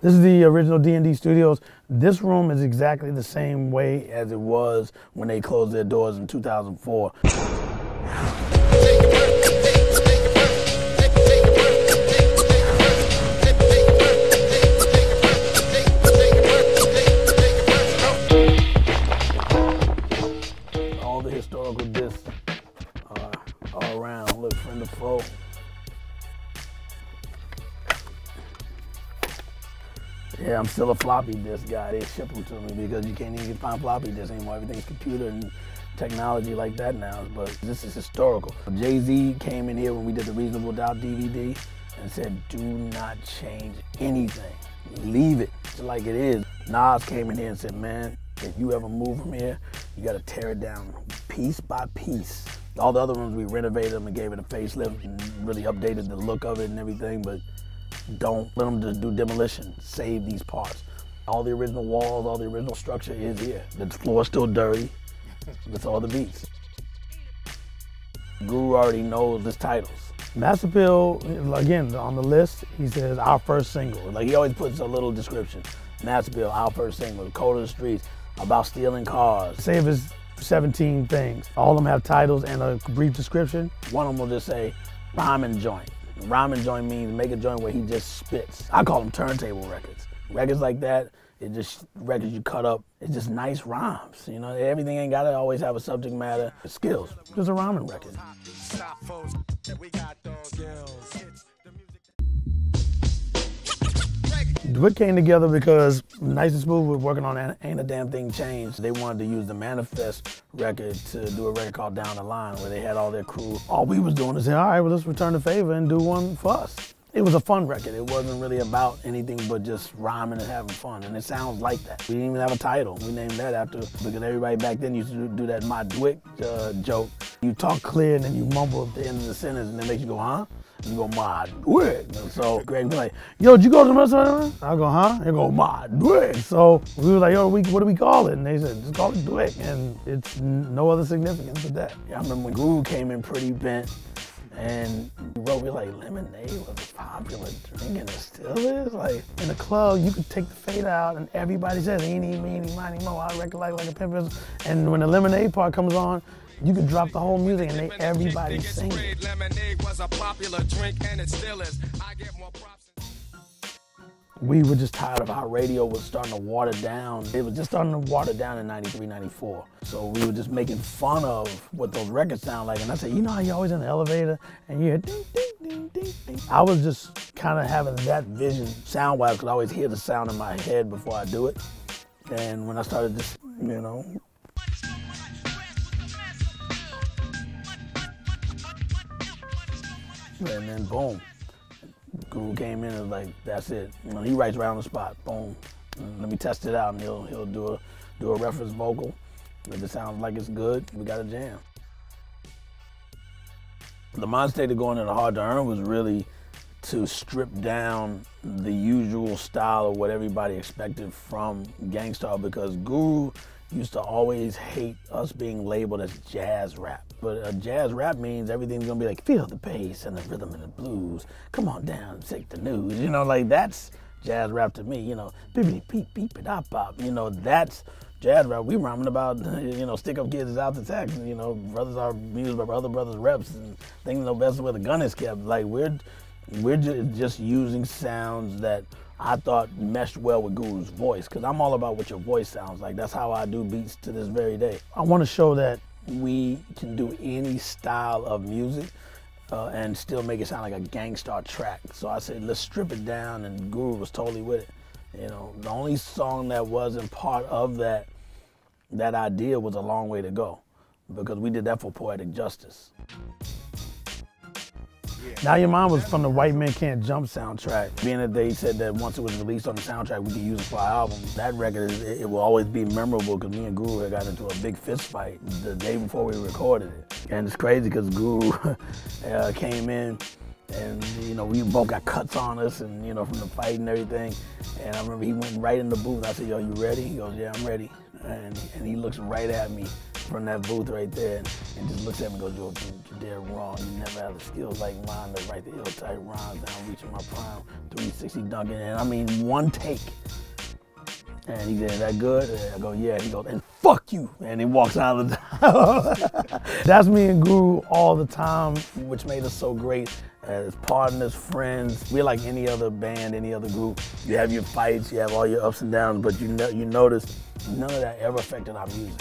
This is the original D&D Studios. This room is exactly the same way as it was when they closed their doors in 2004. All the historical discs are all around. Look, friend of foe. Yeah, I'm still a floppy disk guy. They ship them to me because you can't even find floppy disks anymore. Everything's computer and technology like that now, but this is historical. Jay-Z came in here when we did the Reasonable Doubt DVD and said, do not change anything. Leave it like it is. Nas came in here and said, man, if you ever move from here, you gotta tear it down piece by piece. All the other rooms, we renovated them and gave it a facelift and really updated the look of it and everything, but don't let them just do demolition. Save these parts. All the original walls, all the original structure is here. The floor's still dirty. That's all the beats. Guru already knows his titles. Mass Appeal, again, on the list, he says, our first single. Like, he always puts a little description. Mass Appeal, our first single. The Code of the Streets, about stealing cars. Say if it's 17 things. All of them have titles and a brief description. One of them will just say, rhyming joint. Rhyming joint means make a joint where he just spits. I call them turntable records. Records like that, it's just records you cut up. It's just nice rhymes. You know, everything ain't gotta always have a subject matter. It's skills. Just a rhyming record. Dwick came together because Nice and Smooth was working on Ain't a Damn Thing Changed. They wanted to use the Manifest record to do a record called Down the Line, where they had all their crew. All we was doing is saying, all right, well, let's return the favor and do one for us. It was a fun record. It wasn't really about anything but just rhyming and having fun, and it sounds like that. We didn't even have a title. We named that after, because everybody back then used to do that My Dwick joke. You talk clear and then you mumble at the end of the sentence and it makes you go, huh? You go, my Dwick. So Greg be like, yo, did you go to the restaurant? I go, huh? They go, my Dwick. So we were like, yo, what do we call it? And they said, just call it Dwick. And it's no other significance with that. Yeah, I remember when Guru came in pretty bent and we wrote, we were like, lemonade was a popular drink and it still is. Like, in the club, you could take the fade out and everybody says, eeny, meeny, miny, mo, I recollect like a pimp. And when the lemonade part comes on, you could drop the whole music and everybody sing it. Lemonade was a popular drink and it still is. I get more props. We were just tired of how radio was starting to water down. It was just starting to water down in 93, 94. So we were just making fun of what those records sound like. And I said, you know how you're always in the elevator and you hear ding, ding, ding, ding, ding. I was just kind of having that vision sound-wise because I always hear the sound in my head before I do it. And when I started just, you know, and then boom, Guru came in and was like, that's it. You know, he writes right on the spot. Boom. Let me test it out, and he'll do a reference vocal. If it sounds like it's good, we got a jam. The mind state of going into Hard to Earn was really to strip down the usual style of what everybody expected from Gangstar, because Guru used to always hate us being labeled as jazz rap. But a jazz rap means everything's gonna be like, feel the bass and the rhythm and the blues. Come on down, take the news. You know, like that's jazz rap to me, you know. Bippity beep beep it up pop. You know, that's jazz rap. We rhyming about, you know, stick up kids is out to tax. You know, brothers are mused by other brothers' reps and things know best where the gun is kept. Like we're just using sounds that I thought meshed well with Guru's voice, because I'm all about what your voice sounds like. That's how I do beats to this very day. I want to show that we can do any style of music and still make it sound like a Gangstar track. So I said, let's strip it down, and Guru was totally with it. You know, the only song that wasn't part of that idea was A Long Way to Go, because we did that for Poetic Justice. Now Your Mind was from the White Men Can't Jump soundtrack. Being that they said that once it was released on the soundtrack, we could use it for our album. That record, it will always be memorable because me and Guru had got into a big fist fight the day before we recorded it. And it's crazy because Guru came in and, you know, we both got cuts on us and, you know, from the fight and everything. And I remember he went right in the booth. I said, yo, you ready? He goes, yeah, I'm ready. And he looks right at me from that booth right there and just looks at me and goes, "Yo, you're dead wrong. You never had the skills like mine to write the ill-type rhymes down, reaching my prime, 360 dunking." And I mean, one take. And he said, "That good?" And I go, "Yeah." He goes, "And fuck you." And he walks out of the town. That's me and Guru all the time, which made us so great as partners, friends. We're like any other band, any other group. You have your fights, you have all your ups and downs, but you notice none of that ever affected our music.